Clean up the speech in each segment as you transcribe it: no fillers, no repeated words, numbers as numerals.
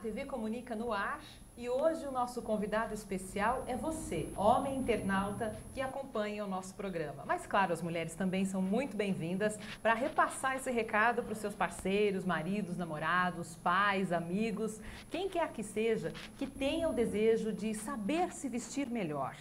TV Comunica no ar e hoje o nosso convidado especial é você, homem internauta que acompanha o nosso programa. Mas claro, as mulheres também são muito bem-vindas para repassar esse recado para os seus parceiros, maridos, namorados, pais, amigos, quem quer que seja, que tenha o desejo de saber se vestir melhor.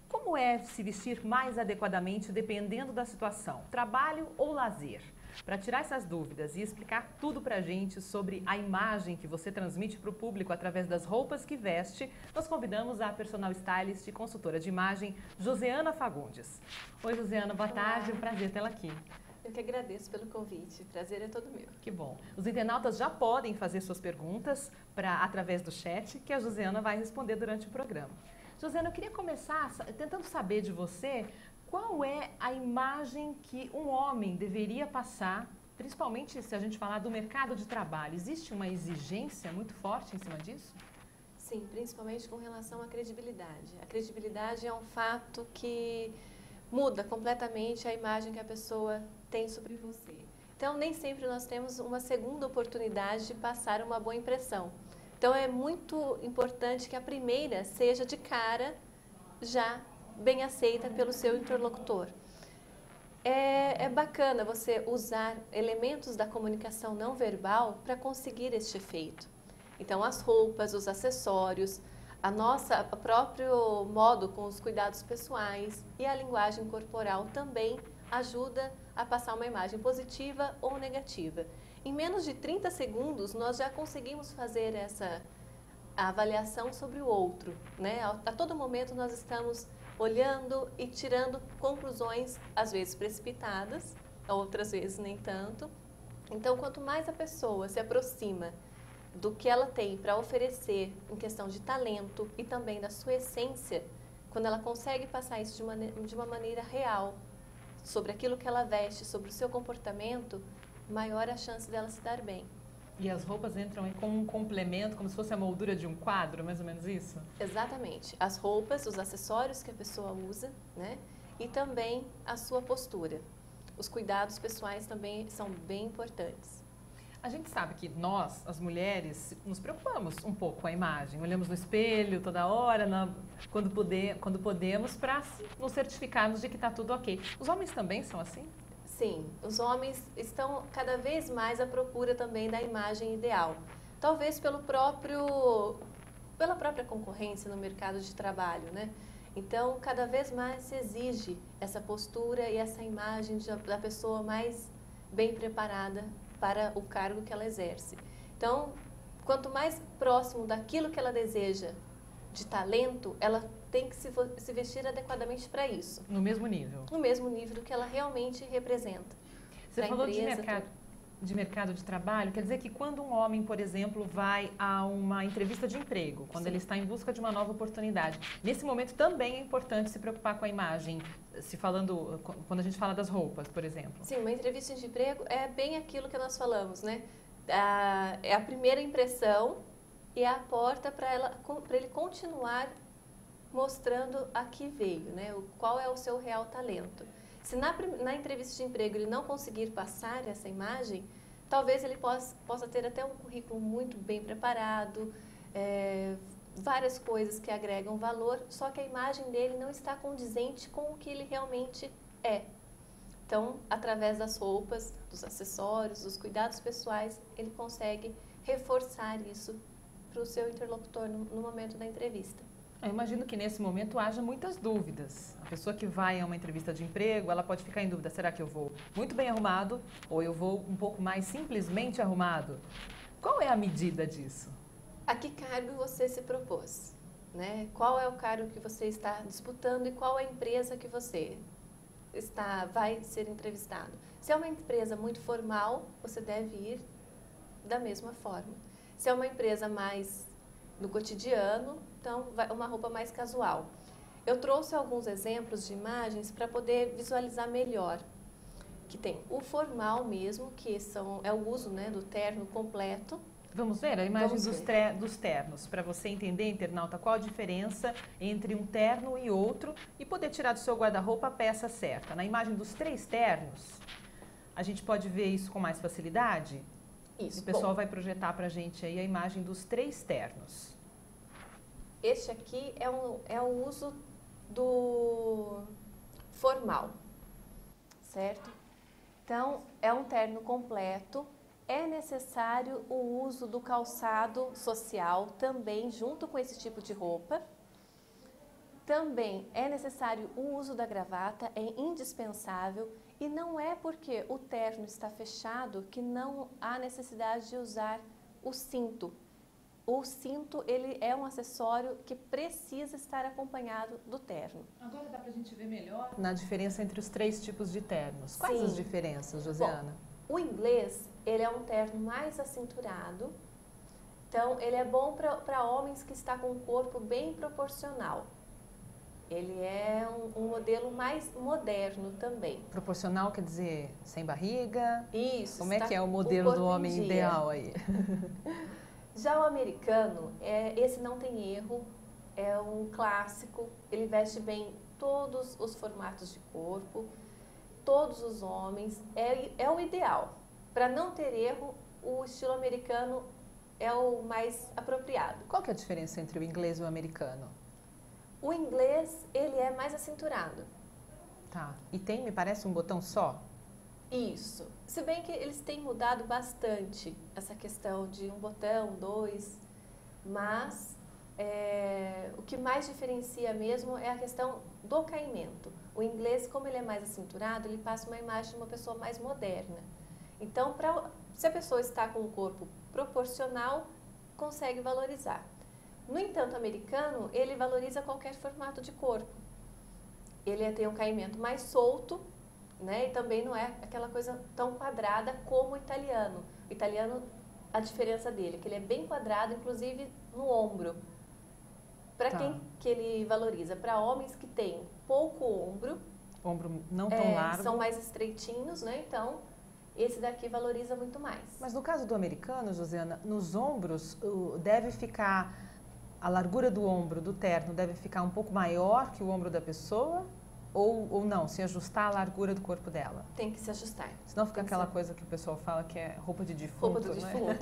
Como é se vestir mais adequadamente dependendo da situação, trabalho ou lazer? Para tirar essas dúvidas e explicar tudo para a gente sobre a imagem que você transmite para o público através das roupas que veste, nós convidamos a personal stylist e consultora de imagem, Joseana Fagundes. Oi, Joseana, boa tarde, um prazer tê-la aqui. Eu que agradeço pelo convite, o prazer é todo meu. Que bom. Os internautas já podem fazer suas perguntas através do chat, que a Joseana vai responder durante o programa. Joseana, eu queria começar tentando saber de você qual é a imagem que um homem deveria passar, principalmente se a gente falar do mercado de trabalho. Existe uma exigência muito forte em cima disso? Sim, principalmente com relação à credibilidade. A credibilidade é um fato que muda completamente a imagem que a pessoa tem sobre você. Então, nem sempre nós temos uma segunda oportunidade de passar uma boa impressão. Então, é muito importante que a primeira seja de cara já bem aceita pelo seu interlocutor. É bacana você usar elementos da comunicação não verbal para conseguir este efeito. Então, as roupas, os acessórios, o próprio modo com os cuidados pessoais e a linguagem corporal também ajuda a passar uma imagem positiva ou negativa. Em menos de 30 segundos, nós já conseguimos fazer essa avaliação sobre o outro, né? A todo momento nós estamos olhando e tirando conclusões, às vezes precipitadas, outras vezes nem tanto. Então, quanto mais a pessoa se aproxima do que ela tem para oferecer em questão de talento e também da sua essência, quando ela consegue passar isso de uma maneira real, sobre aquilo que ela veste, sobre o seu comportamento, maior a chance dela se dar bem. E as roupas entram aí como um complemento, como se fosse a moldura de um quadro, mais ou menos isso? Exatamente. As roupas, os acessórios que a pessoa usa, né? E também a sua postura. Os cuidados pessoais também são bem importantes. A gente sabe que nós, as mulheres, nos preocupamos um pouco com a imagem. Olhamos no espelho toda hora, quando podemos, para nos certificarmos de que está tudo ok. Os homens também são assim? Sim, os homens estão cada vez mais à procura também da imagem ideal. Talvez pela própria concorrência no mercado de trabalho, né? Então, cada vez mais se exige essa postura e essa imagem da pessoa mais bem preparada para o cargo que ela exerce. Então, quanto mais próximo daquilo que ela deseja de talento, ela tem que se vestir adequadamente para isso. No mesmo nível? No mesmo nível do que ela realmente representa. Você falou de mercado de trabalho, quer dizer que quando um homem, por exemplo, vai a uma entrevista de emprego, quando ele está em busca de uma nova oportunidade, nesse momento também é importante se preocupar com a imagem, quando a gente fala das roupas, por exemplo. Sim, uma entrevista de emprego é bem aquilo que nós falamos, né? É a primeira impressão e é a porta para ele continuar mostrando a que veio, né? Qual é o seu real talento. Se na entrevista de emprego ele não conseguir passar essa imagem, talvez ele possa ter até um currículo muito bem preparado, várias coisas que agregam valor, só que a imagem dele não está condizente com o que ele realmente é. Então, através das roupas, dos acessórios, dos cuidados pessoais, ele consegue reforçar isso para o seu interlocutor no momento da entrevista. Eu imagino que nesse momento haja muitas dúvidas. A pessoa que vai a uma entrevista de emprego, ela pode ficar em dúvida, será que eu vou muito bem arrumado ou eu vou um pouco mais simplesmente arrumado? Qual é a medida disso? A que cargo você se propôs, né? Qual é o cargo que você está disputando e qual é a empresa que você vai ser entrevistado? Se é uma empresa muito formal, você deve ir da mesma forma. Se é uma empresa mais no cotidiano, então uma roupa mais casual. Eu trouxe alguns exemplos de imagens para poder visualizar melhor. Que tem o formal mesmo, que é o uso, né, do terno completo. Vamos ver a imagem dos ternos, para você entender, internauta, qual a diferença entre um terno e outro e poder tirar do seu guarda-roupa a peça certa. Na imagem dos 3 ternos, a gente pode ver isso com mais facilidade. Isso. O pessoal vai projetar para a gente aí a imagem dos 3 ternos. Este aqui é o uso do formal, certo? Então, é um terno completo. É necessário o uso do calçado social também junto com esse tipo de roupa. Também é necessário o uso da gravata, é indispensável. E não é porque o terno está fechado que não há necessidade de usar o cinto. O cinto, ele é um acessório que precisa estar acompanhado do terno. Agora dá pra gente ver melhor na diferença entre os 3 tipos de ternos. Quais Sim. as diferenças, Josiana? Bom, o inglês, ele é um terno mais acinturado. Então, ele é bom para homens que estão com um corpo bem proporcional. Ele é um modelo mais moderno também. Proporcional quer dizer sem barriga? Isso. Como é que é o modelo do homem ideal aí? Já o americano, esse não tem erro, é um clássico, ele veste bem todos os formatos de corpo, todos os homens, é o ideal. Para não ter erro, o estilo americano é o mais apropriado. Qual que é a diferença entre o inglês e o americano? O inglês, ele é mais acinturado. Tá. E tem, me parece, um botão só? Isso. Se bem que eles têm mudado bastante essa questão de um botão, 2, mas o que mais diferencia mesmo é a questão do caimento. O inglês, como ele é mais acinturado, ele passa uma imagem de uma pessoa mais moderna. Então, se a pessoa está com um corpo proporcional, consegue valorizar. No entanto, o americano, ele valoriza qualquer formato de corpo. Ele tem um caimento mais solto, né? E também não é aquela coisa tão quadrada como o italiano. O italiano, a diferença dele é que ele é bem quadrado, inclusive no ombro. Para quem que ele valoriza? Para homens que têm pouco ombro. Ombro não tão largo. São mais estreitinhos, né? Então, esse daqui valoriza muito mais. Mas no caso do americano, Josiana, nos ombros deve ficar... A largura do ombro do terno deve ficar um pouco maior que o ombro da pessoa? Ou não, se ajustar a largura do corpo dela? Tem que se ajustar. Senão fica aquela coisa que o pessoal fala que é roupa de defunto, roupa do defunto.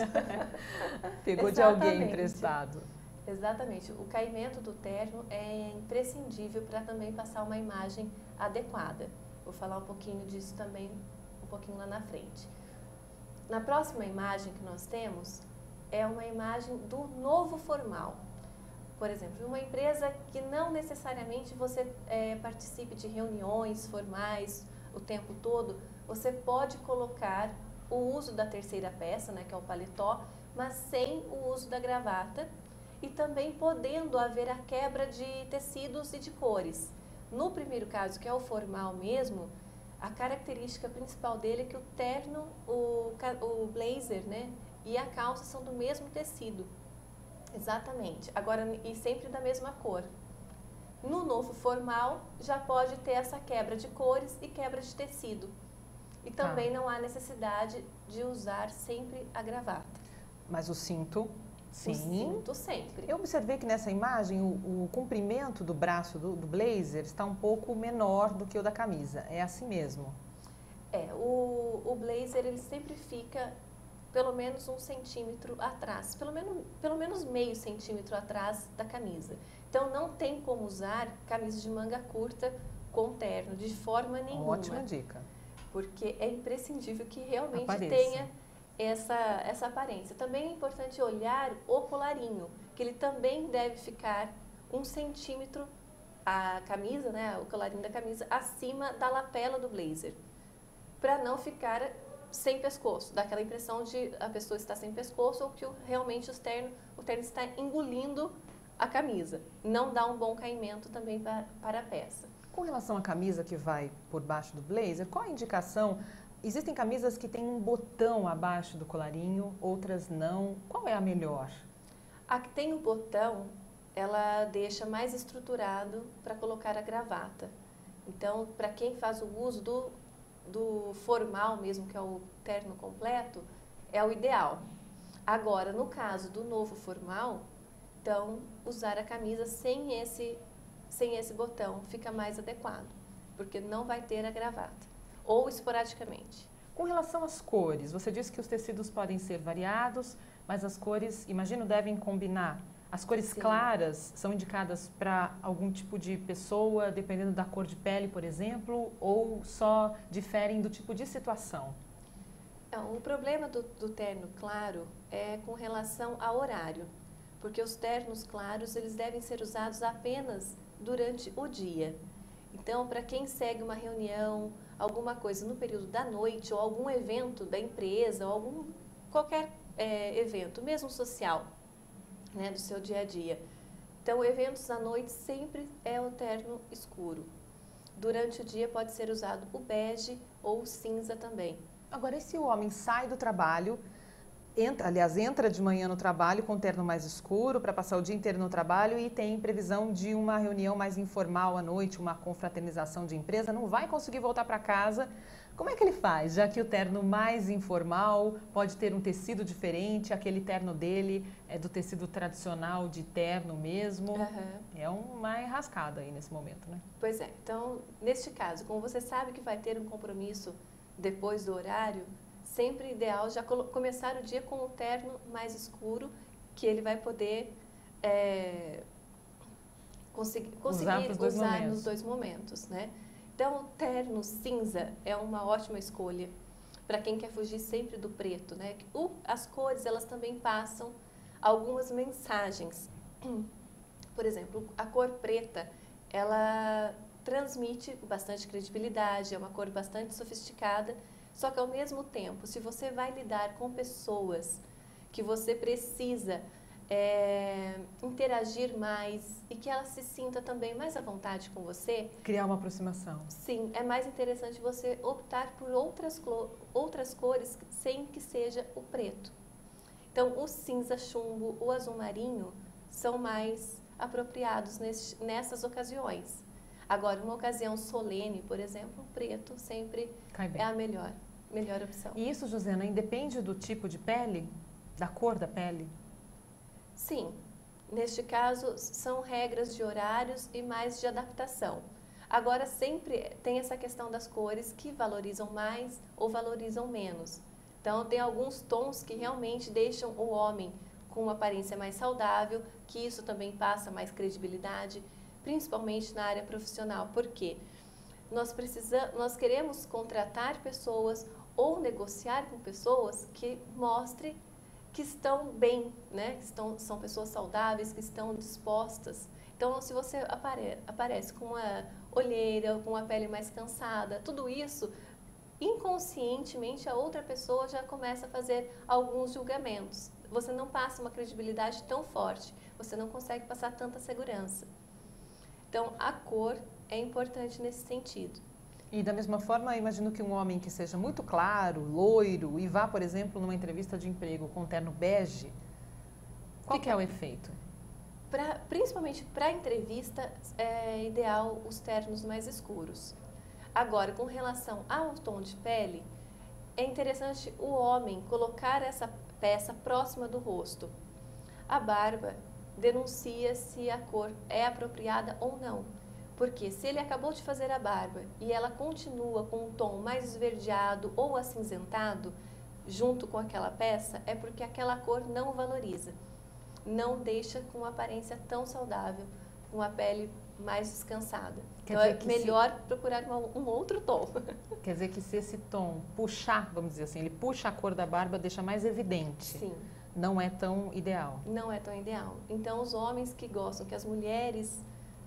Pegou de alguém emprestado. Exatamente. O caimento do terno é imprescindível para também passar uma imagem adequada. Vou falar um pouquinho disso também, um pouquinho lá na frente. Na próxima imagem que nós temos, é uma imagem do novo formal. Por exemplo, uma empresa que não necessariamente você participe de reuniões formais o tempo todo, você pode colocar o uso da terceira peça, né, que é o paletó, mas sem o uso da gravata e também podendo haver a quebra de tecidos e de cores. No primeiro caso, que é o formal mesmo, a característica principal dele é que o terno, o blazer, né, e a calça são do mesmo tecido. Exatamente. Agora, e sempre da mesma cor. No novo formal, já pode ter essa quebra de cores e quebra de tecido. E também não há necessidade de usar sempre a gravata. Mas o cinto, sim. O cinto sempre. Eu observei que nessa imagem o comprimento do braço do blazer está um pouco menor do que o da camisa. É assim mesmo? O blazer ele sempre fica pelo menos 1 centímetro atrás, pelo menos meio centímetro atrás da camisa. Então, não tem como usar camisa de manga curta com terno, de forma nenhuma. Ótima dica. Porque é imprescindível que realmente Apareça. tenha essa aparência. Também é importante olhar o colarinho, que ele também deve ficar 1 centímetro, a camisa, né, o colarinho da camisa, acima da lapela do blazer, para não ficar sem pescoço, dá aquela impressão de a pessoa estar sem pescoço ou que realmente o terno está engolindo a camisa. Não dá um bom caimento também para a peça. Com relação à camisa que vai por baixo do blazer, qual a indicação? Existem camisas que têm um botão abaixo do colarinho, outras não. Qual é a melhor? A que tem o botão, ela deixa mais estruturado para colocar a gravata. Então, para quem faz o uso do formal mesmo, que é o terno completo, é o ideal. Agora, no caso do novo formal, então, usar a camisa sem esse botão fica mais adequado, porque não vai ter a gravata, ou esporadicamente. Com relação às cores, você disse que os tecidos podem ser variados, mas as cores, imagino, devem combinar. As cores Sim. claras são indicadas para algum tipo de pessoa, dependendo da cor de pele, por exemplo, ou só diferem do tipo de situação? Então, o problema do terno claro é com relação ao horário, porque os ternos claros eles devem ser usados apenas durante o dia. Então, para quem segue uma reunião, alguma coisa no período da noite ou algum evento da empresa, ou qualquer evento, mesmo social, né, do seu dia a dia. Então, eventos à noite sempre é o terno escuro. Durante o dia pode ser usado o bege ou o cinza também. Agora, e se o homem sai do trabalho, entra de manhã no trabalho com o terno mais escuro para passar o dia inteiro no trabalho e tem previsão de uma reunião mais informal à noite, uma confraternização de empresa, não vai conseguir voltar para casa, como é que ele faz? Já que o terno mais informal pode ter um tecido diferente, aquele terno dele é do tecido tradicional de terno mesmo, é uma enrascada aí nesse momento, né? Pois é, então, neste caso, como você sabe que vai ter um compromisso depois do horário, sempre ideal já começar o dia com o terno mais escuro, que ele vai poder conseguir usar nos dois momentos, né? Então, o terno cinza é uma ótima escolha para quem quer fugir sempre do preto, né? As cores, elas também passam algumas mensagens. Por exemplo, a cor preta, ela transmite bastante credibilidade, é uma cor bastante sofisticada, só que ao mesmo tempo, se você vai lidar com pessoas que você precisa interagir mais e que ela se sinta também mais à vontade com você. Criar uma aproximação. Sim, é mais interessante você optar por outras cores sem que seja o preto. Então, o cinza chumbo, o azul marinho são mais apropriados nessas ocasiões. Agora, uma ocasião solene, por exemplo, o preto sempre é a melhor opção. E isso, Josiana, independe do tipo de pele? Da cor da pele? Sim. Neste caso, são regras de horários e mais de adaptação. Agora, sempre tem essa questão das cores que valorizam mais ou valorizam menos. Então, tem alguns tons que realmente deixam o homem com uma aparência mais saudável, que isso também passa mais credibilidade, principalmente na área profissional. Por quê? Nós queremos contratar pessoas ou negociar com pessoas que mostrem que estão bem, né? São pessoas saudáveis, que estão dispostas. Então, se você aparece com uma olheira, com a pele mais cansada, tudo isso, inconscientemente, a outra pessoa já começa a fazer alguns julgamentos. Você não passa uma credibilidade tão forte, você não consegue passar tanta segurança. Então, a cor é importante nesse sentido. E da mesma forma, imagino que um homem que seja muito claro, loiro, e vá, por exemplo, numa entrevista de emprego com um terno bege, qual que é o efeito? Principalmente para entrevista, é ideal os ternos mais escuros. Agora, com relação ao tom de pele, é interessante o homem colocar essa peça próxima do rosto. A barba denuncia se a cor é apropriada ou não. Porque se ele acabou de fazer a barba e ela continua com um tom mais esverdeado ou acinzentado, junto com aquela peça, é porque aquela cor não valoriza. Não deixa com uma aparência tão saudável, com a pele mais descansada. Então é melhor procurar um outro tom. Quer dizer que se esse tom puxar, vamos dizer assim, ele puxa a cor da barba, deixa mais evidente. Sim. Não é tão ideal. Não é tão ideal. Então os homens que gostam que as mulheres,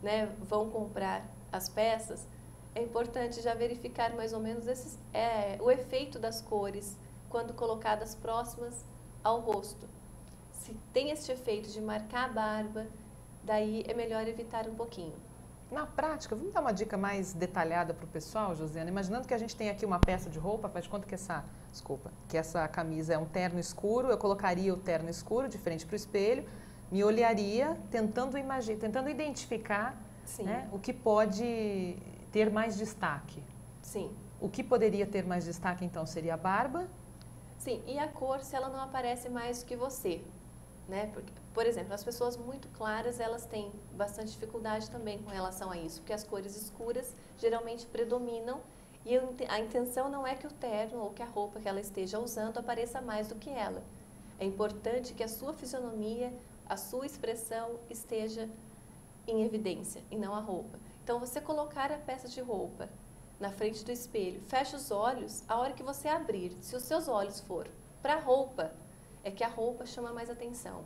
né, vão comprar as peças, é importante já verificar mais ou menos o efeito das cores quando colocadas próximas ao rosto. Se tem esse efeito de marcar a barba, daí é melhor evitar um pouquinho. Na prática, vamos dar uma dica mais detalhada para o pessoal, Josiana? Imaginando que a gente tem aqui uma peça de roupa, faz de conta que essa camisa é um terno escuro, eu colocaria o terno escuro de frente para o espelho, me olharia tentando identificar, né, o que pode ter mais destaque. Sim. O que poderia ter mais destaque, então, seria a barba? Sim, e a cor, se ela não aparece mais do que você, né? Porque, por exemplo, as pessoas muito claras, elas têm bastante dificuldade também com relação a isso, porque as cores escuras geralmente predominam E a intenção não é que o terno ou que a roupa que ela esteja usando apareça mais do que ela. É importante que a sua fisionomia, a sua expressão esteja em evidência e não a roupa. Então, você colocar a peça de roupa na frente do espelho, fecha os olhos, a hora que você abrir, se os seus olhos for para a roupa, é que a roupa chama mais atenção.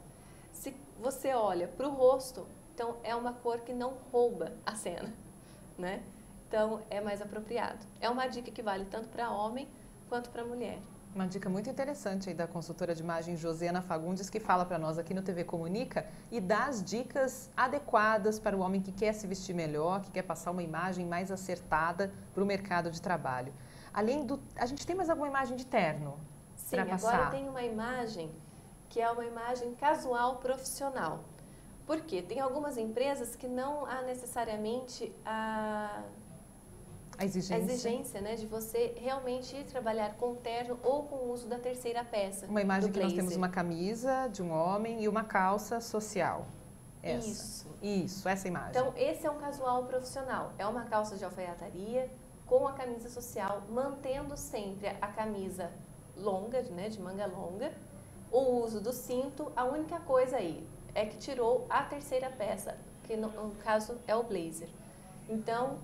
Se você olha para o rosto, então é uma cor que não rouba a cena, né? Então, é mais apropriado. É uma dica que vale tanto para homem quanto para mulher. Uma dica muito interessante aí da consultora de imagem Josiana Fagundes, que fala para nós aqui no TV Comunica e dá as dicas adequadas para o homem que quer se vestir melhor, que quer passar uma imagem mais acertada para o mercado de trabalho. Além do... A gente tem mais alguma imagem de terno para passar? Agora tem uma imagem que é uma imagem casual profissional. Por quê? Tem algumas empresas que não há necessariamente a exigência, né, de você realmente ir trabalhar com terno ou com o uso da terceira peça. Uma imagem que nós temos uma camisa de um homem e uma calça social. Isso, essa imagem. Então, esse é um casual profissional. É uma calça de alfaiataria com a camisa social, mantendo sempre a camisa longa, né, de manga longa, o uso do cinto. A única coisa aí é que tirou a terceira peça, que no caso é o blazer. Então,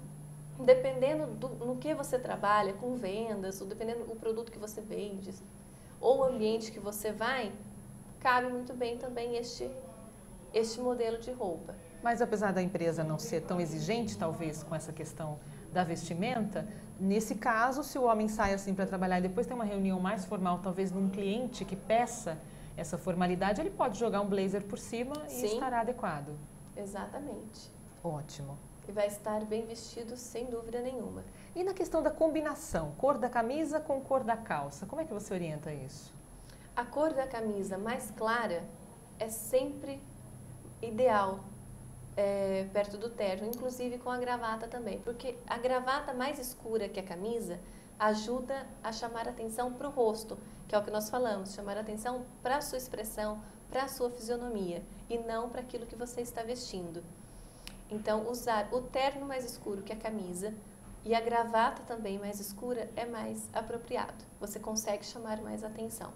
dependendo no que você trabalha, com vendas, ou dependendo do produto que você vende, ou o ambiente que você vai, cabe muito bem também este modelo de roupa. Mas apesar da empresa não ser tão exigente, talvez, com essa questão da vestimenta, nesse caso, se o homem sai assim para trabalhar e depois tem uma reunião mais formal, talvez num cliente que peça essa formalidade, ele pode jogar um blazer por cima e estará adequado. Exatamente. Ótimo. E vai estar bem vestido, sem dúvida nenhuma. E na questão da combinação, cor da camisa com cor da calça, como é que você orienta isso? A cor da camisa mais clara é sempre ideal perto do terno, inclusive com a gravata também, porque a gravata mais escura que a camisa ajuda a chamar atenção para o rosto, que é o que nós falamos, chamar atenção para a sua expressão, para a sua fisionomia e não para aquilo que você está vestindo. Então, usar o terno mais escuro que a camisa e a gravata também mais escura é mais apropriado. Você consegue chamar mais atenção.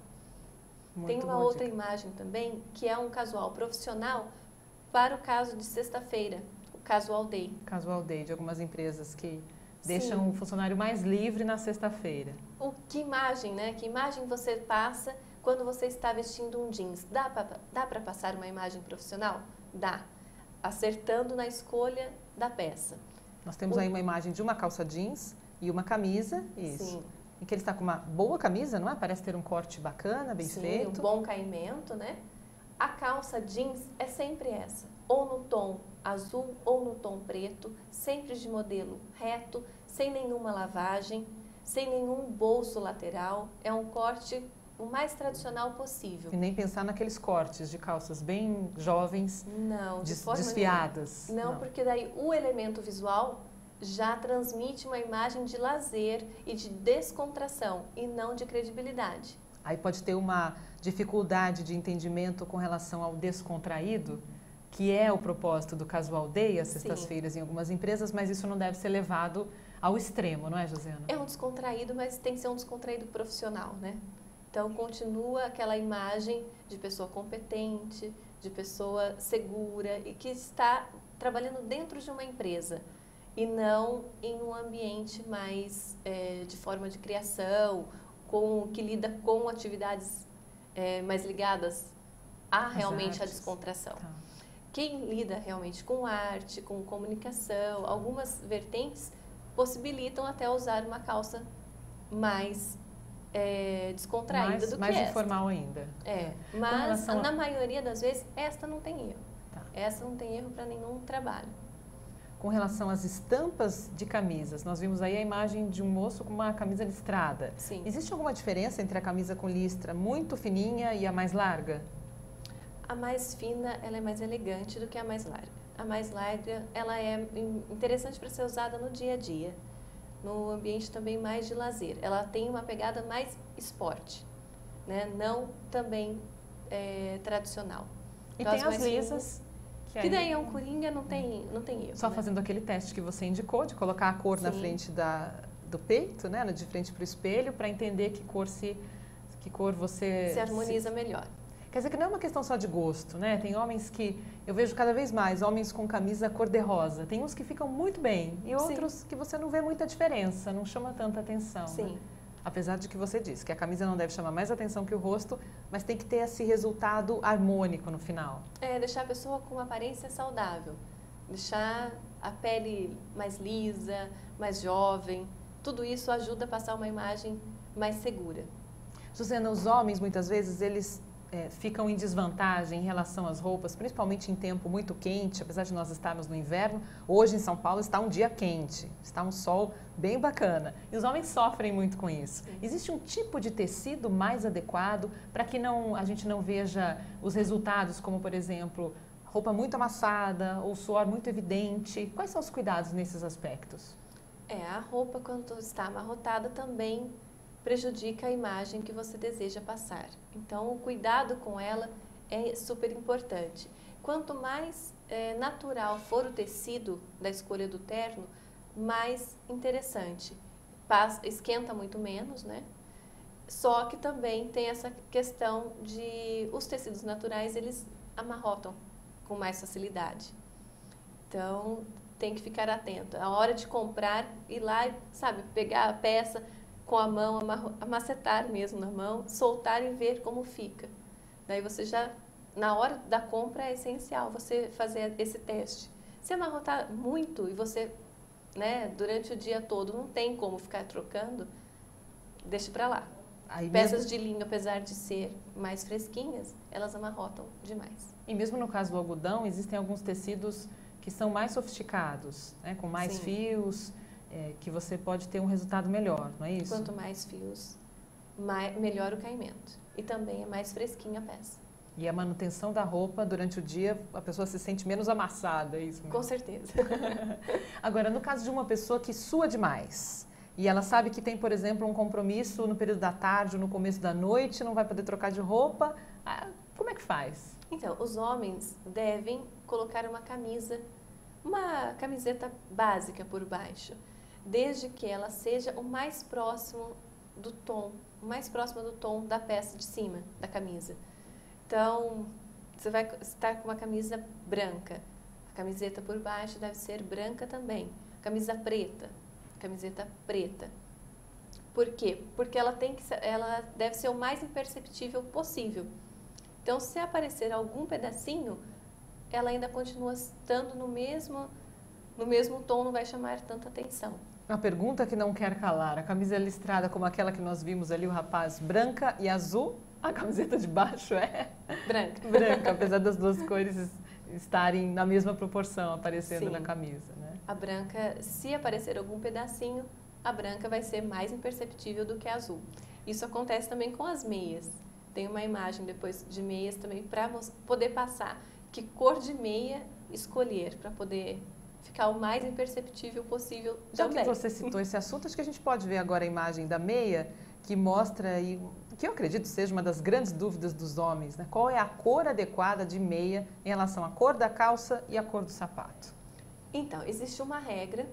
Tem uma outra imagem também, que é um casual profissional para o caso de sexta-feira, o casual day. Casual day de algumas empresas que deixam o funcionário mais livre na sexta-feira. Que imagem, né? Que imagem você passa quando você está vestindo um jeans? Dá para passar uma imagem profissional? Dá. Acertando na escolha da peça. Nós temos aí uma imagem de uma calça jeans e uma camisa, Sim. em que ele está com uma boa camisa, não é? Parece ter um corte bacana, bem feito. Um bom caimento, né? A calça jeans é sempre essa, ou no tom azul ou no tom preto, sempre de modelo reto, sem nenhuma lavagem, sem nenhum bolso lateral. É um corte o mais tradicional possível. E nem pensar naqueles cortes de calças bem jovens, não, desfiadas. Não, porque daí o elemento visual já transmite uma imagem de lazer e de descontração e não de credibilidade. Aí pode ter uma dificuldade de entendimento com relação ao descontraído, que é o propósito do casual day, às sextas-feiras em algumas empresas, mas isso não deve ser levado ao extremo, não é, Josiana? É um descontraído, mas tem que ser um descontraído profissional, né? Então, continua aquela imagem de pessoa competente, de pessoa segura e que está trabalhando dentro de uma empresa e não em um ambiente mais de forma de criação, que lida com atividades mais ligadas a realmente a descontração. Tá. Quem lida realmente com arte, com comunicação, algumas vertentes possibilitam até usar uma calça mais descontraída do que mais informal ainda. Mas na maioria das vezes esta não tem erro. Tá. Essa não tem erro para nenhum trabalho. Com relação às estampas de camisas, nós vimos aí a imagem de um moço com uma camisa listrada. Sim. Existe alguma diferença entre a camisa com listra muito fininha e a mais larga? A mais fina, ela é mais elegante do que a mais larga. A mais larga, ela é interessante para ser usada no dia a dia, no ambiente também mais de lazer. Ela tem uma pegada mais esporte, né? Não também tradicional. E tem as lisas. Que daí é um coringa, não tem erro. Só fazendo aquele teste que você indicou, de colocar a cor na frente do peito, né, de frente para o espelho, para entender que cor você... Se harmoniza melhor. Quer dizer que não é uma questão só de gosto, né? Tem homens que, eu vejo cada vez mais, homens com camisa cor-de-rosa. Tem uns que ficam muito bem e outros Sim. que você não vê muita diferença, não chama tanta atenção. Sim. Né? Apesar de que você disse que a camisa não deve chamar mais atenção que o rosto, mas tem que ter esse resultado harmônico no final. Deixar a pessoa com uma aparência saudável. Deixar a pele mais lisa, mais jovem. Tudo isso ajuda a passar uma imagem mais segura. Suzana, os homens, muitas vezes, eles ficam em desvantagem em relação às roupas, principalmente em tempo muito quente, apesar de nós estarmos no inverno. Hoje, em São Paulo, está um dia quente, está um sol bem bacana. E os homens sofrem muito com isso. Sim. Existe um tipo de tecido mais adequado para que a gente não veja os resultados, como, por exemplo, roupa muito amassada ou suor muito evidente? Quais são os cuidados nesses aspectos? A roupa, quando está amarrotada, também prejudica a imagem que você deseja passar. Então, o cuidado com ela é super importante. Quanto mais natural for o tecido da escolha do terno, mais interessante. Esquenta muito menos, né? Só que também tem essa questão de os tecidos naturais, eles amarrotam com mais facilidade. Então, tem que ficar atento. A hora de comprar, ir lá e, pegar a peça com a mão, amacetar mesmo na mão, soltar e ver como fica. Daí você já, na hora da compra, é essencial você fazer esse teste. Se amarrotar muito e você, durante o dia todo, não tem como ficar trocando, deixa pra lá. Peças de linho, apesar de ser mais fresquinhas, elas amarrotam demais. E mesmo no caso do algodão, existem alguns tecidos que são mais sofisticados, né, com mais Sim. fios, que você pode ter um resultado melhor, não é isso? Quanto mais fios, melhor o caimento. E também é mais fresquinha a peça. E a manutenção da roupa durante o dia, a pessoa se sente menos amassada, é isso mesmo? Com certeza. Agora, no caso de uma pessoa que sua demais, e ela sabe que tem, por exemplo, um compromisso no período da tarde ou no começo da noite, não vai poder trocar de roupa, como é que faz? Então, os homens devem colocar uma camiseta básica por baixo, desde que ela seja o mais próximo do tom, da peça de cima da camisa. Então, você vai estar com uma camisa branca, a camiseta por baixo deve ser branca também. Camiseta preta. Por quê? Porque ela deve ser o mais imperceptível possível. Então, se aparecer algum pedacinho, ela ainda continua estando no mesmo tom, não vai chamar tanta atenção. Uma pergunta que não quer calar. A camisa listrada como aquela que nós vimos ali, o rapaz, branca e azul, a camiseta de baixo é? Branca. Branca, apesar das duas cores estarem na mesma proporção aparecendo Sim. na camisa, né? A branca, se aparecer algum pedacinho, a branca vai ser mais imperceptível do que a azul. Isso acontece também com as meias. Tem uma imagem depois de meias também para poder passar que cor de meia escolher, para poder ficar o mais imperceptível possível Já também. que você citou esse assunto, acho que a gente pode ver agora a imagem da meia, que mostra, que eu acredito seja uma das grandes dúvidas dos homens, né? Qual é a cor adequada de meia em relação à cor da calça e à cor do sapato? Então, existe uma regra.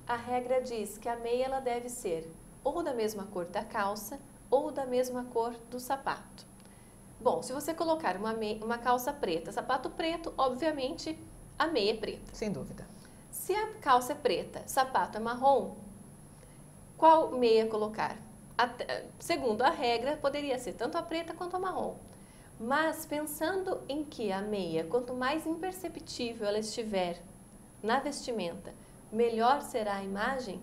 A regra diz que a meia ela deve ser ou da mesma cor da calça ou da mesma cor do sapato. Bom, se você colocar uma calça preta, sapato preto, obviamente a meia é preta. Sem dúvida. Se a calça é preta, sapato é marrom, qual meia colocar? Segundo a regra, poderia ser tanto a preta quanto a marrom. Mas pensando em que a meia, quanto mais imperceptível ela estiver na vestimenta, melhor será a imagem.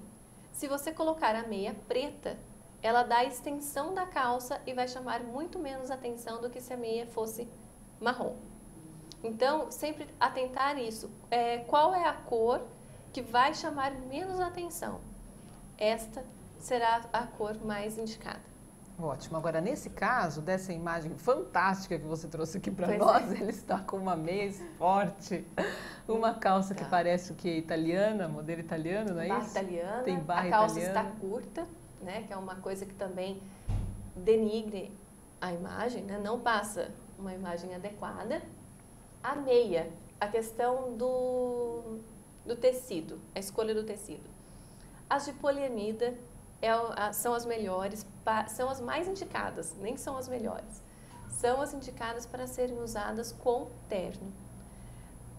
Se você colocar a meia preta, ela dá a extensão da calça e vai chamar muito menos atenção do que se a meia fosse marrom. Então, sempre atentar isso. Qual é a cor que vai chamar menos atenção? Esta será a cor mais indicada. Ótimo. Agora, nesse caso, dessa imagem fantástica que você trouxe aqui para nós, ele está com uma meia forte, uma calça que parece o quê? Italiana, modelo italiano, não é barra isso? Italiana. Tem barra a calça italiana. está curta, né? Que é uma coisa que também denigre a imagem, né? Não passa uma imagem adequada. A meia, a questão do tecido, a escolha do tecido. As de poliamida são as melhores, são as mais indicadas, nem são as melhores. São as indicadas para serem usadas com terno.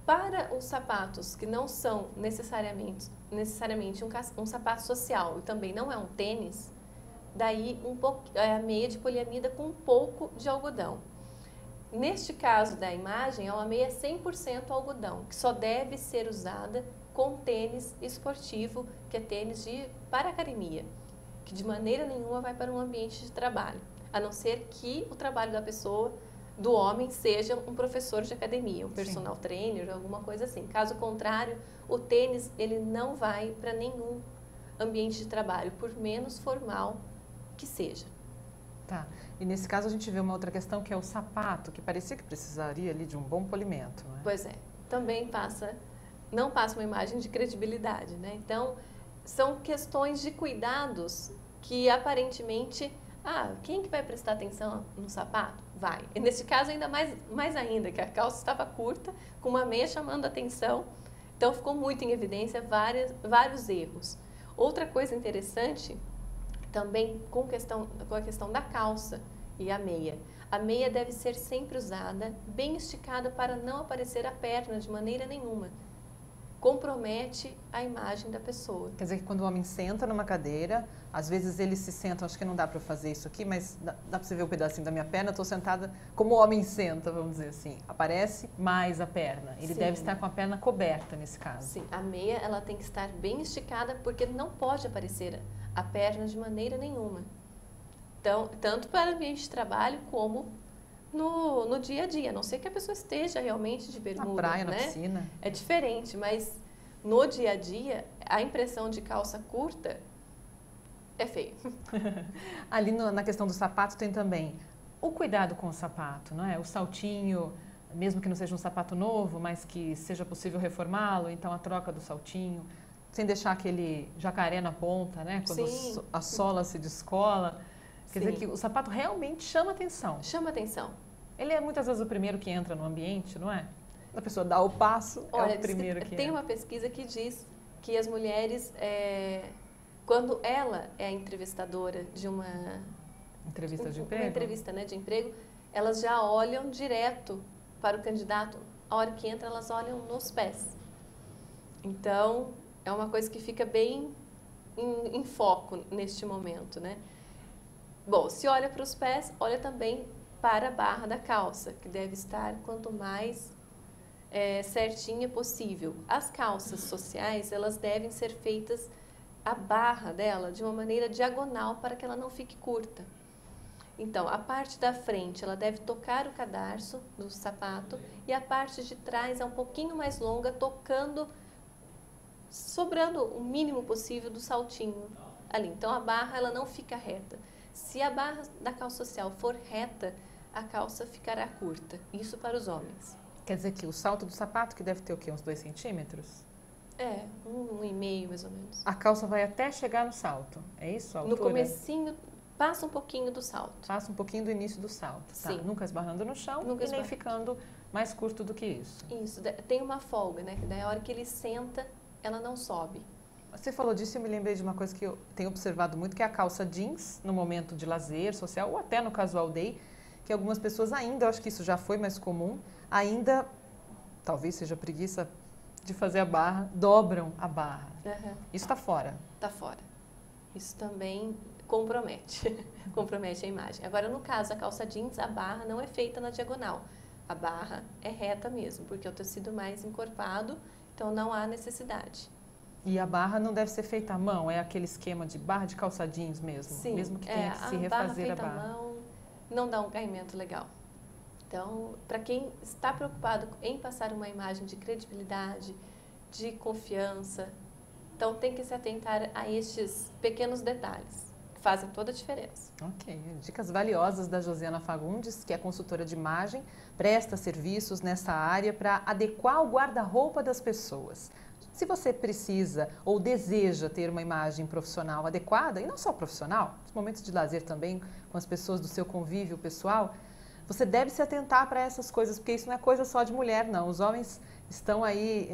Para os sapatos que não são necessariamente um sapato social e também não é um tênis, daí a meia de poliamida com um pouco de algodão. Neste caso da imagem, é uma meia 100% algodão, que só deve ser usada com tênis esportivo, que é tênis para academia, que de maneira nenhuma vai para um ambiente de trabalho, a não ser que o trabalho da pessoa, do homem, seja um professor de academia, um personal trainer, alguma coisa assim. Caso contrário, o tênis ele não vai para nenhum ambiente de trabalho, por menos formal que seja. Tá. E nesse caso a gente vê uma outra questão que é o sapato, que parecia que precisaria ali de um bom polimento, não é? Pois é. Também não passa uma imagem de credibilidade, né? Então, são questões de cuidados que aparentemente, quem que vai prestar atenção no sapato? Vai. E nesse caso ainda mais ainda, que a calça estava curta, com uma meia chamando a atenção, então ficou muito em evidência vários erros. Outra coisa interessante, também com a questão da calça e a meia. A meia deve ser sempre usada bem esticada para não aparecer a perna de maneira nenhuma. Compromete a imagem da pessoa. Quer dizer que quando o homem senta numa cadeira, às vezes eles se sentam, acho que não dá para fazer isso aqui, mas dá para você ver um pedacinho da minha perna, estou sentada como o homem senta, vamos dizer assim. Aparece mais a perna. Ele deve estar com a perna coberta nesse caso. Sim, a meia ela tem que estar bem esticada porque não pode aparecer a perna de maneira nenhuma. Então, tanto para o ambiente de trabalho como no dia a dia, a não ser que a pessoa esteja realmente de bermuda, na praia, né? Na piscina. É diferente, mas no dia a dia, a impressão de calça curta é feio. Ali na questão do sapato tem também o cuidado com o sapato, não é? O saltinho, mesmo que não seja um sapato novo, mas que seja possível reformá-lo, então a troca do saltinho, sem deixar aquele jacaré na ponta, né? Quando a sola se descola. Quer dizer que o sapato realmente chama atenção. Chama atenção. Ele é muitas vezes o primeiro que entra no ambiente, não é? A pessoa dá o passo, é o primeiro que tem entra. uma pesquisa que diz que as mulheres, quando ela é a entrevistadora de uma entrevista de emprego, uma entrevista, né, de emprego, elas já olham direto para o candidato. A hora que entra, elas olham nos pés. Então, é uma coisa que fica bem em foco neste momento, né? Bom, se olha para os pés, olha também para a barra da calça, que deve estar quanto mais certinha possível. As calças sociais, elas devem ser feitas, a barra dela, de uma maneira diagonal para que ela não fique curta. Então, a parte da frente, ela deve tocar o cadarço do sapato e a parte de trás é um pouquinho mais longa, sobrando o mínimo possível do saltinho ali. Então, a barra, ela não fica reta. Se a barra da calça social for reta, a calça ficará curta. Isso para os homens. Quer dizer que o salto do sapato, que deve ter o quê? Uns 2 centímetros? 1,5 mais ou menos. A calça vai até chegar no salto, é isso? A altura? No comecinho, passa um pouquinho do salto. Passa um pouquinho do início do salto. Sim. Tá? Nunca esbarrando no chão e nem ficando mais curto do que isso. Isso, tem uma folga, né? Que daí a hora que ele senta, ela não sobe. Você falou disso e eu me lembrei de uma coisa que eu tenho observado muito, que é a calça jeans, no momento de lazer social, ou até no casual day, que algumas pessoas ainda, eu acho que isso já foi mais comum, ainda, talvez seja preguiça de fazer a barra, dobram a barra. Uhum. Isso está fora? Está fora. Isso também compromete, compromete a imagem. Agora, no caso da calça jeans, a barra não é feita na diagonal. A barra é reta mesmo, porque é o tecido mais encorpado, então não há necessidade. E a barra não deve ser feita à mão, é aquele esquema de barra de calça jeans mesmo? Sim, mesmo que tenha que se refazer a barra. À mão não dá um caimento legal. Então, para quem está preocupado em passar uma imagem de credibilidade, de confiança, então tem que se atentar a estes pequenos detalhes, que fazem toda a diferença. Ok, dicas valiosas da Josiana Fagundes, que é consultora de imagem, presta serviços nessa área para adequar o guarda-roupa das pessoas. Se você precisa ou deseja ter uma imagem profissional adequada, e não só profissional, nos momentos de lazer também, com as pessoas do seu convívio pessoal, você deve se atentar para essas coisas, porque isso não é coisa só de mulher, não. Os homens estão aí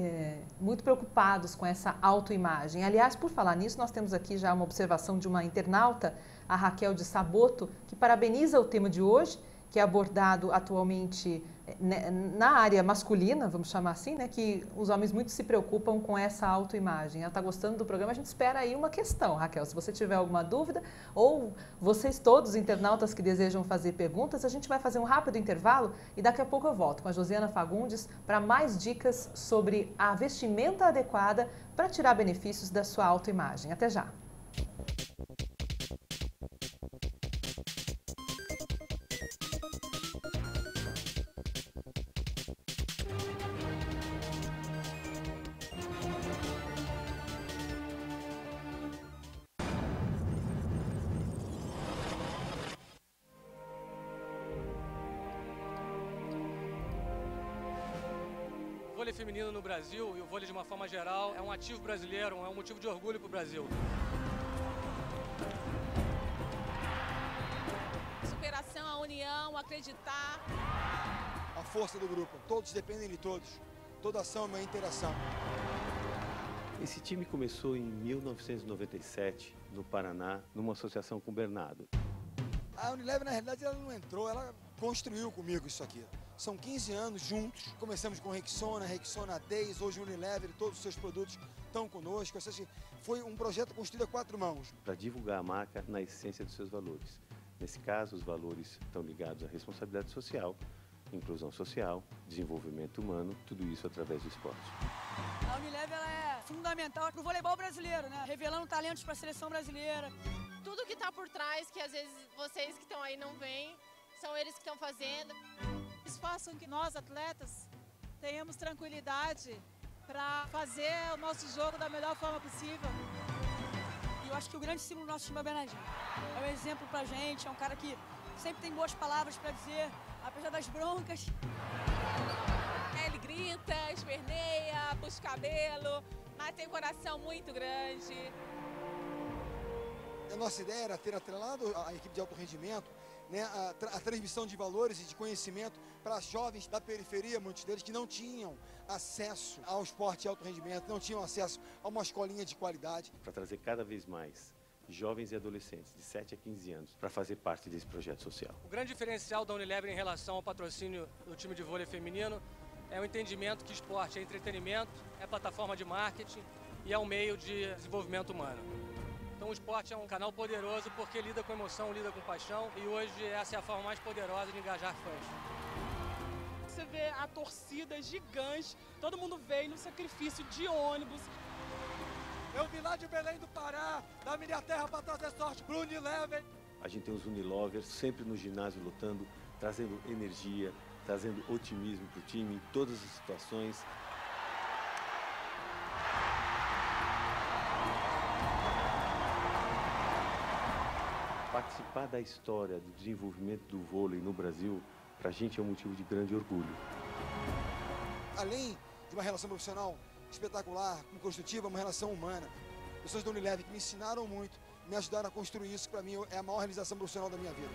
muito preocupados com essa autoimagem. Aliás, por falar nisso, nós temos aqui já uma observação de uma internauta, a Raquel de Saboto, que parabeniza o tema de hoje, que é abordado atualmente na área masculina, vamos chamar assim, né, que os homens muito se preocupam com essa autoimagem. Ela está gostando do programa, a gente espera aí uma questão, Raquel. Se você tiver alguma dúvida, ou vocês todos, internautas que desejam fazer perguntas, a gente vai fazer um rápido intervalo e daqui a pouco eu volto com a Josiana Fagundes para mais dicas sobre a vestimenta adequada para tirar benefícios da sua autoimagem. Até já! O vôlei feminino no Brasil e o vôlei de uma forma geral é um ativo brasileiro, é um motivo de orgulho para o Brasil. Superação, a união, acreditar. A força do grupo, todos dependem de todos. Toda ação é uma interação. Esse time começou em 1997, no Paraná, numa associação com o Bernardo. A Unilever, na realidade, ela não entrou, ela construiu comigo isso aqui. São 15 anos juntos, começamos com Rexona Days, hoje Unilever, todos os seus produtos estão conosco. Ou seja, foi um projeto construído a 4 mãos. Para divulgar a marca na essência dos seus valores. Nesse caso, os valores estão ligados à responsabilidade social, inclusão social, desenvolvimento humano, tudo isso através do esporte. A Unilever ela é fundamental para o voleibol brasileiro, né? Revelando talentos para a seleção brasileira. Tudo que está por trás, que às vezes vocês que estão aí não veem, são eles que estão fazendo. Eles façam que nós, atletas, tenhamos tranquilidade para fazer o nosso jogo da melhor forma possível. E eu acho que o grande símbolo do nosso time é o Bernardinho. É um exemplo pra gente, é um cara que sempre tem boas palavras para dizer, apesar das broncas. Ele grita, esperneia, puxa o cabelo, mas tem um coração muito grande. A nossa ideia era ter atrelado a equipe de alto rendimento, né, a transmissão de valores e de conhecimento para jovens da periferia, muitos deles que não tinham acesso ao esporte de alto rendimento, não tinham acesso a uma escolinha de qualidade. Para trazer cada vez mais jovens e adolescentes de 7 a 15 anos para fazer parte desse projeto social. O grande diferencial da Unilever em relação ao patrocínio do time de vôlei feminino é o entendimento que esporte é entretenimento, é plataforma de marketing e é um meio de desenvolvimento humano. Então o esporte é um canal poderoso porque lida com emoção, lida com paixão e hoje essa é a forma mais poderosa de engajar fãs. Você vê a torcida gigante, todo mundo veio no sacrifício de ônibus. Eu vim lá de Belém do Pará, da minha terra para trazer sorte pro Unilever. A gente tem os Unilovers sempre no ginásio lutando, trazendo energia, trazendo otimismo para o time em todas as situações. Participar da história do desenvolvimento do vôlei no Brasil, para a gente é um motivo de grande orgulho. Além de uma relação profissional espetacular, construtiva, uma relação humana. Pessoas da Unilever que me ensinaram muito, me ajudaram a construir isso, para mim é a maior realização profissional da minha vida.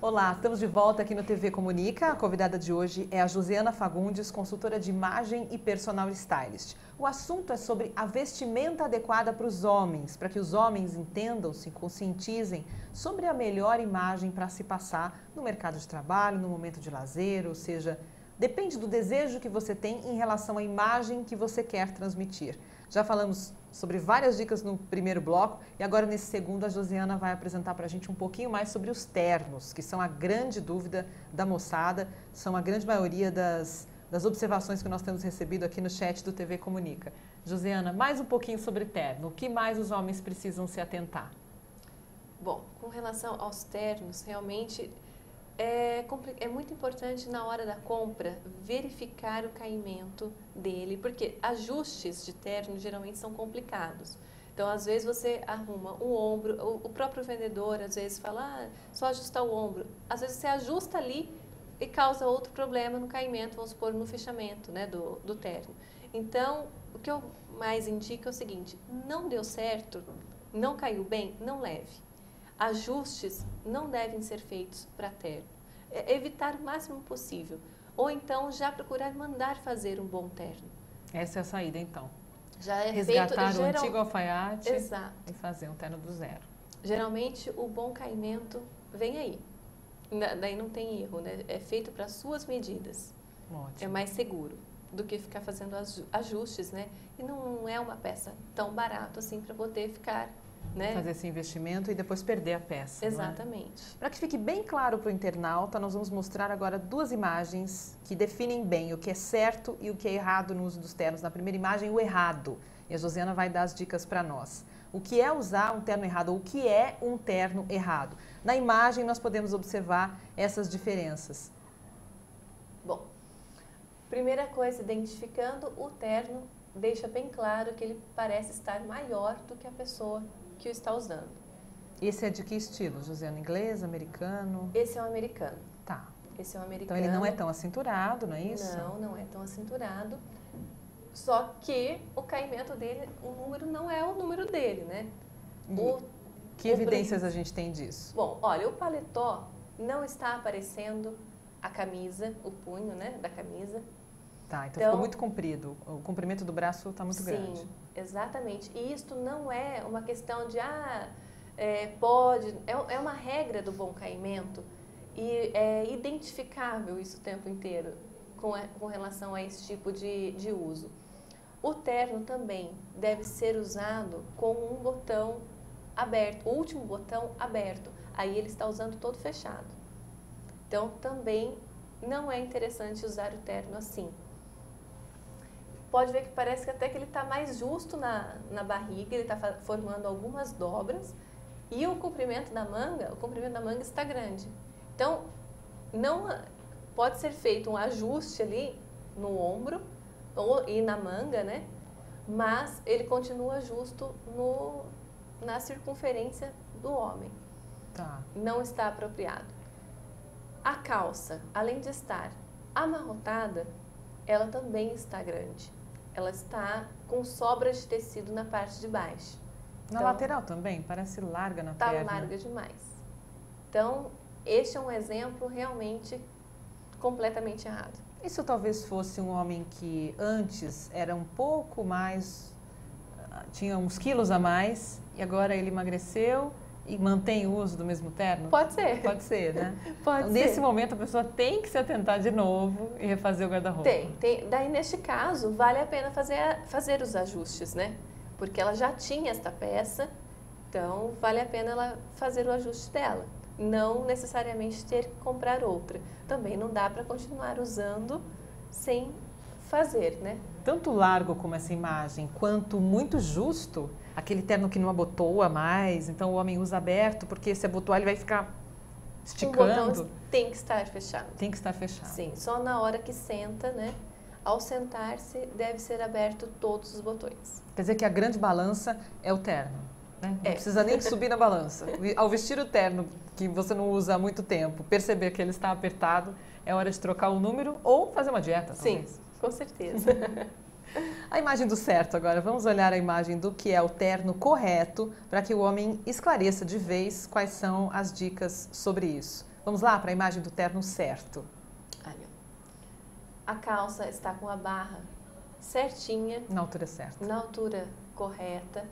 Olá, estamos de volta aqui no TV Comunica. A convidada de hoje é a Josiana Fagundes, consultora de imagem e personal stylist. O assunto é sobre a vestimenta adequada para os homens, para que os homens entendam, se conscientizem sobre a melhor imagem para se passar no mercado de trabalho, no momento de lazer, ou seja, depende do desejo que você tem em relação à imagem que você quer transmitir. Já falamos sobre várias dicas no primeiro bloco e agora nesse segundo a Josiana vai apresentar para a gente um pouquinho mais sobre os ternos, que são a grande dúvida da moçada, são a grande maioria das observações que nós temos recebido aqui no chat do TV Comunica. Josiana, mais um pouquinho sobre terno, o que mais os homens precisam se atentar? Bom, com relação aos ternos, realmente é muito importante na hora da compra verificar o caimento dele, porque ajustes de terno geralmente são complicados. Então, às vezes você arruma o ombro, o próprio vendedor às vezes fala, só ajustar o ombro. Às vezes você ajusta ali e causa outro problema no caimento, vamos supor, no fechamento, né, do terno. Então, o que eu mais indico é o seguinte, não deu certo, não caiu bem, não leve. Ajustes não devem ser feitos para terno. Evitar o máximo possível. Ou então já procurar mandar fazer um bom terno. Essa é a saída, então. Já é resgatar feito, o antigo alfaiate. Exato. E fazer um terno do zero. Geralmente o bom caimento vem aí. Daí não tem erro, né? É feito para suas medidas. Ótimo. É mais seguro do que ficar fazendo ajustes, né? E não é uma peça tão barata assim para poder ficar, né? Fazer esse investimento e depois perder a peça. Exatamente. Para que fique bem claro para o internauta, nós vamos mostrar agora 2 imagens que definem bem o que é certo e o que é errado no uso dos ternos. Na primeira imagem, o errado. E a Josiana vai dar as dicas para nós. O que é usar um terno errado ou o que é um terno errado? Na imagem, nós podemos observar essas diferenças. Bom, primeira coisa, identificando o terno, deixa bem claro que ele parece estar maior do que a pessoa que o está usando. Esse é de que estilo, Josiana? Inglês, americano? Esse é um americano. Tá. Esse é um americano. Então ele não é tão acinturado, não é isso? Não, não é tão acinturado. Só que o caimento dele, o número não é o número dele, né? Que evidências a gente tem disso? Bom, olha, o paletó não está aparecendo a camisa, o punho, né, da camisa. Tá, então ficou muito comprido. O comprimento do braço está muito grande. Sim, exatamente. E isto não é uma questão de, pode... É uma regra do bom caimento e é identificável isso o tempo inteiro com relação a esse tipo de uso. O terno também deve ser usado com um botão aberto, o último botão aberto. Aí ele está usando todo fechado. Então, também não é interessante usar o terno assim. Pode ver que parece que até que ele está mais justo na barriga, ele está formando algumas dobras e o comprimento da manga está grande. Então, não pode ser feito um ajuste ali no ombro e na manga, né? Mas ele continua justo na circunferência do homem. Tá. Não está apropriado. A calça, além de estar amarrotada, ela também está grande. Ela está com sobras de tecido na parte de baixo. Na lateral também? Parece larga na perna. Está larga demais. Então, este é um exemplo realmente completamente errado. E se talvez fosse um homem que antes era um pouco mais, tinha uns quilos a mais, e agora ele emagreceu e mantém o uso do mesmo terno? Pode ser. Pode ser, né? Pode então, ser. Nesse momento a pessoa tem que se atentar de novo e refazer o guarda-roupa. Tem. Daí, neste caso, vale a pena fazer os ajustes, né? Porque ela já tinha esta peça, então vale a pena ela fazer o ajuste dela. Não necessariamente ter que comprar outra. Também não dá para continuar usando sem fazer, né? Tanto largo como essa imagem, quanto muito justo, aquele terno que não abotoa mais, então o homem usa aberto, porque se abotoar ele vai ficar esticando. O botão tem que estar fechado. Tem que estar fechado. Sim, só na hora que senta, né? Ao sentar-se, deve ser aberto todos os botões. Quer dizer que a grande balança é o terno, né? Não precisa nem subir na balança. Ao vestir o terno, que você não usa há muito tempo, perceber que ele está apertado, é hora de trocar o número ou fazer uma dieta, talvez. Sim, com certeza. A imagem do certo agora. Vamos olhar a imagem do que é o terno correto para que o homem esclareça de vez quais são as dicas sobre isso. Vamos lá para a imagem do terno certo. Olha, a calça está com a barra certinha. Na altura certa. Na altura correta.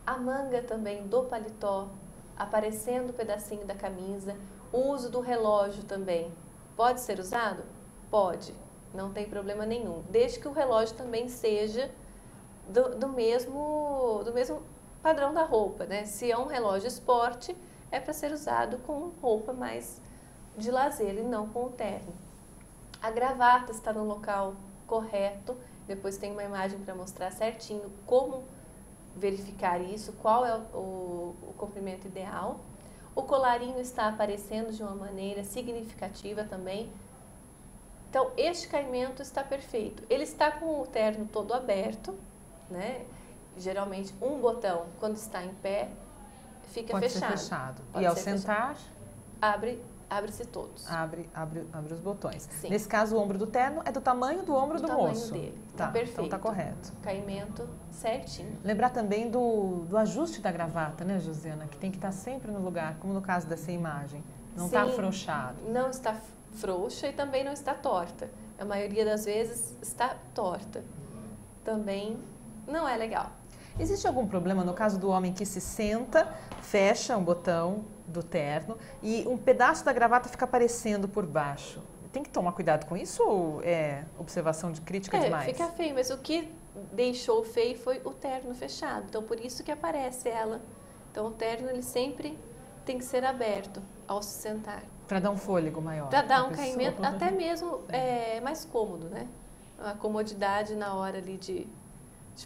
A manga também do paletó, aparecendo o pedacinho da camisa. O uso do relógio também. Pode ser usado? Pode. Não tem problema nenhum. Desde que o relógio também seja do mesmo padrão da roupa, né? Se é um relógio esporte, é para ser usado com roupa mais de lazer e não com o terno. A gravata está no local correto. Depois tem uma imagem para mostrar certinho como verificar isso, qual é o comprimento ideal. O colarinho está aparecendo de uma maneira significativa também. Então, este caimento está perfeito. Ele está com o terno todo aberto, né? Geralmente, um botão, quando está em pé, fica Pode fechado. ser fechado. Pode E ao ser sentar, abre-se todos. abre os botões. Sim. Nesse caso, o ombro do terno é do tamanho do ombro do moço. Tamanho dele. Tá, perfeito. então tá correto. Caimento certinho. Lembrar também do ajuste da gravata, né, Josiana? Que tem que estar sempre no lugar, como no caso dessa imagem. Não está Sim, afrouxado. Não está frouxa e também não está torta. A maioria das vezes está torta. Também não é legal. Existe algum problema no caso do homem que se senta, fecha um botão do terno e um pedaço da gravata fica aparecendo por baixo? Tem que tomar cuidado com isso ou é observação de crítica demais? Fica feio, mas o que deixou feio foi o terno fechado. Então, por isso que aparece ela. Então, o terno ele sempre tem que ser aberto ao se sentar. Para dar um fôlego maior. Para dar um caimento, até mesmo mais cômodo, né? A comodidade na hora ali de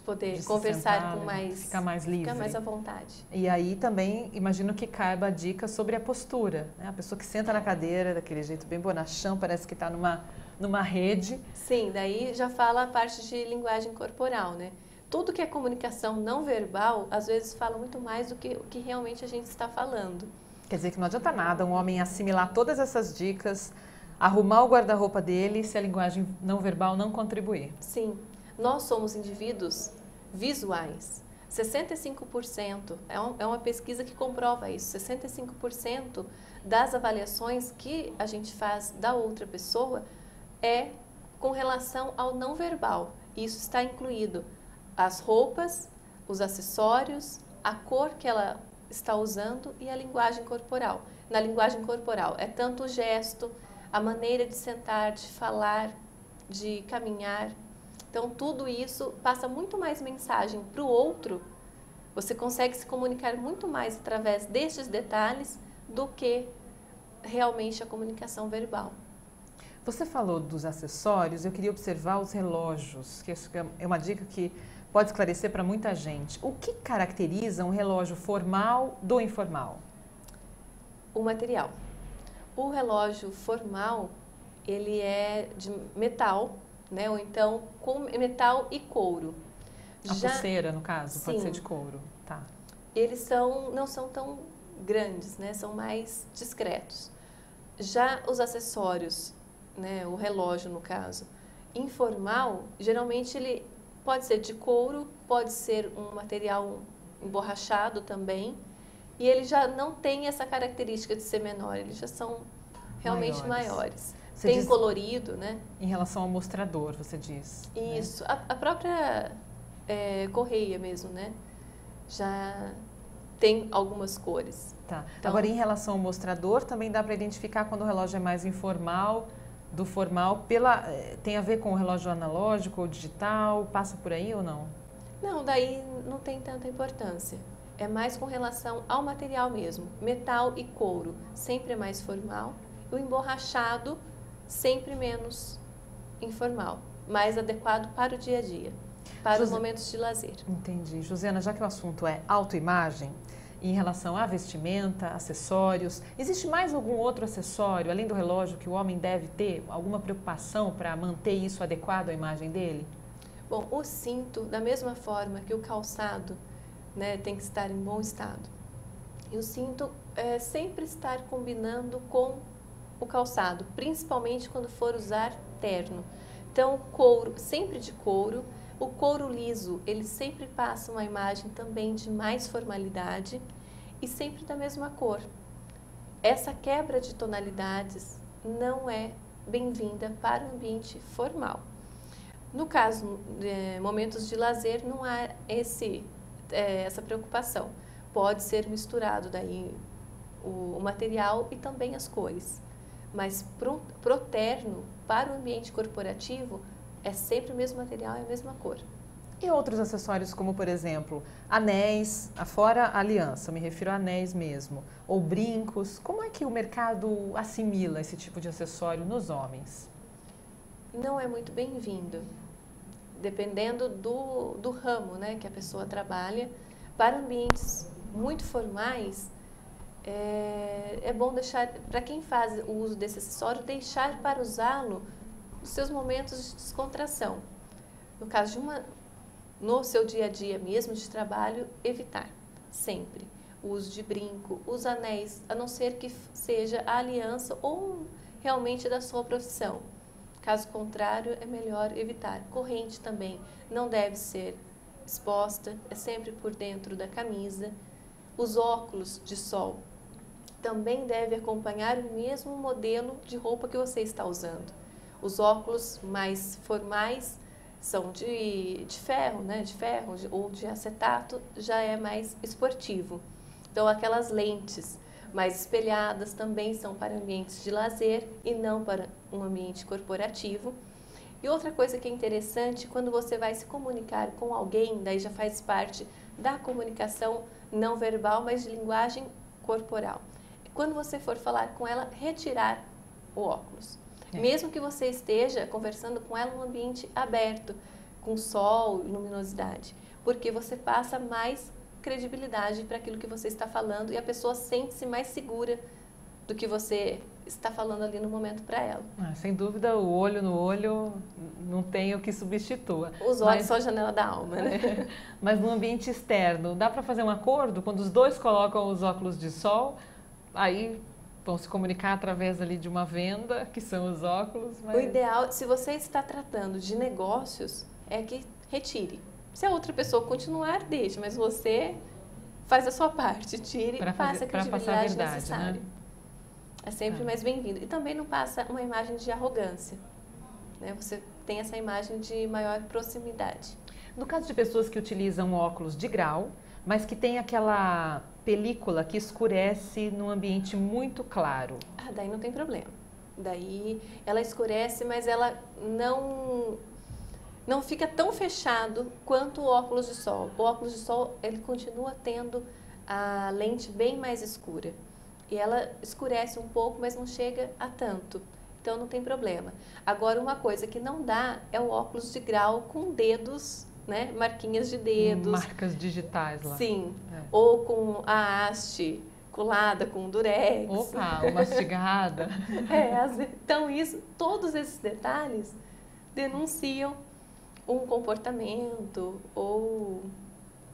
poder conversar sentar, com mais... Ficar mais livre. Ficar mais à vontade. E aí também, imagino que caiba a dica sobre a postura, né? A pessoa que senta na cadeira, daquele jeito bem bonachão, parece que está numa rede. Sim, daí já fala a parte de linguagem corporal, né? Tudo que é comunicação não verbal, às vezes fala muito mais do que o que realmente a gente está falando. Quer dizer que não adianta nada um homem assimilar todas essas dicas, arrumar o guarda-roupa dele se a linguagem não verbal não contribuir. Sim. Nós somos indivíduos visuais. 65%, é uma pesquisa que comprova isso, 65% das avaliações que a gente faz da outra pessoa é com relação ao não verbal. Isso está incluído as roupas, os acessórios, a cor que ela está usando e a linguagem corporal. Na linguagem corporal é tanto o gesto, a maneira de sentar, de falar, de caminhar. Então, tudo isso passa muito mais mensagem para o outro. Você consegue se comunicar muito mais através destes detalhes do que realmente a comunicação verbal. Você falou dos acessórios, eu queria observar os relógios, que é uma dica que pode esclarecer para muita gente. O que caracteriza um relógio formal do informal? O material. O relógio formal, ele é de metal, né? Ou então com metal e couro. A pulseira, no caso, sim, pode ser de couro. Tá. Eles não são tão grandes, né? São mais discretos. Já os acessórios, né? O relógio, no caso, informal, geralmente ele pode ser de couro, pode ser um material emborrachado também, e ele já não tem essa característica de ser menor, eles já são realmente maiores. Tem colorido, né? Em relação ao mostrador, você diz. Isso. Né? A própria correia mesmo, né? Já tem algumas cores. Tá. Então, agora, em relação ao mostrador, também dá para identificar quando o relógio é mais informal, do formal, tem a ver com o relógio analógico ou digital? Passa por aí ou não? Não, daí não tem tanta importância. É mais com relação ao material mesmo. Metal e couro sempre é mais formal. O emborrachado sempre menos informal, mais adequado para o dia a dia, para os momentos de lazer. Entendi. Josiana, já que o assunto é autoimagem, em relação à vestimenta, acessórios, existe mais algum outro acessório, além do relógio, que o homem deve ter? Alguma preocupação para manter isso adequado à imagem dele? Bom, o cinto, da mesma forma que o calçado, né, tem que estar em bom estado. E o cinto sempre estar combinando com o calçado, principalmente quando for usar terno. Então, couro, sempre de couro. O couro liso, ele sempre passa uma imagem também de mais formalidade e sempre da mesma cor. Essa quebra de tonalidades não é bem-vinda para o ambiente formal. No caso de momentos de lazer, não há essa preocupação. Pode ser misturado daí o material e também as cores. Mas pro terno, para o ambiente corporativo, é sempre o mesmo material e a mesma cor. E outros acessórios como, por exemplo, anéis, fora a aliança, me refiro a anéis mesmo, ou brincos. Como é que o mercado assimila esse tipo de acessório nos homens? Não é muito bem-vindo, dependendo do ramo, né, que a pessoa trabalha. Para ambientes muito formais, é bom deixar, para quem faz o uso desse acessório, deixar para usá-lo nos seus momentos de descontração. No caso de no seu dia a dia mesmo de trabalho, evitar sempre o uso de brinco, os anéis, a não ser que seja a aliança ou realmente da sua profissão. Caso contrário, é melhor evitar. Corrente também não deve ser exposta, é sempre por dentro da camisa. Os óculos de sol também devem acompanhar o mesmo modelo de roupa que você está usando. Os óculos mais formais são de ferro, né? De ferro ou de acetato, já é mais esportivo. Então, aquelas lentes mais espelhadas também são para ambientes de lazer e não para um ambiente corporativo. E outra coisa que é interessante, quando você vai se comunicar com alguém, daí já faz parte da comunicação não verbal, mas de linguagem corporal. Quando você for falar com ela, retirar o óculos. Mesmo que você esteja conversando com ela num ambiente aberto, com sol e luminosidade, porque você passa mais credibilidade para aquilo que você está falando e a pessoa sente-se mais segura do que você está falando ali no momento para ela. Sem dúvida, o olho no olho não tem o que substitua. Os olhos são a janela da alma, né? Mas no ambiente externo, dá para fazer um acordo quando os dois colocam os óculos de sol, aí vão se comunicar através ali de uma venda, que são os óculos. Mas... O ideal, se você está tratando de negócios, é que retire. Se a outra pessoa continuar, deixe, mas você faz a sua parte, tire e passe a credibilidade necessária. Né? É sempre mais bem-vindo. E também não passa uma imagem de arrogância, né? Você tem essa imagem de maior proximidade. No caso de pessoas que utilizam óculos de grau, mas que tem aquela película que escurece num ambiente muito claro. Daí não tem problema. Daí ela escurece, mas ela não fica tão fechado quanto o óculos de sol. O óculos de sol, ele continua tendo a lente bem mais escura. E ela escurece um pouco, mas não chega a tanto. Então não tem problema. Agora, uma coisa que não dá é o óculos de grau com dedos, né? Marquinhas de dedos. Marcas digitais lá. Sim. Ou com a haste colada com durex. Opa, ou mastigada. Então todos esses detalhes denunciam um comportamento ou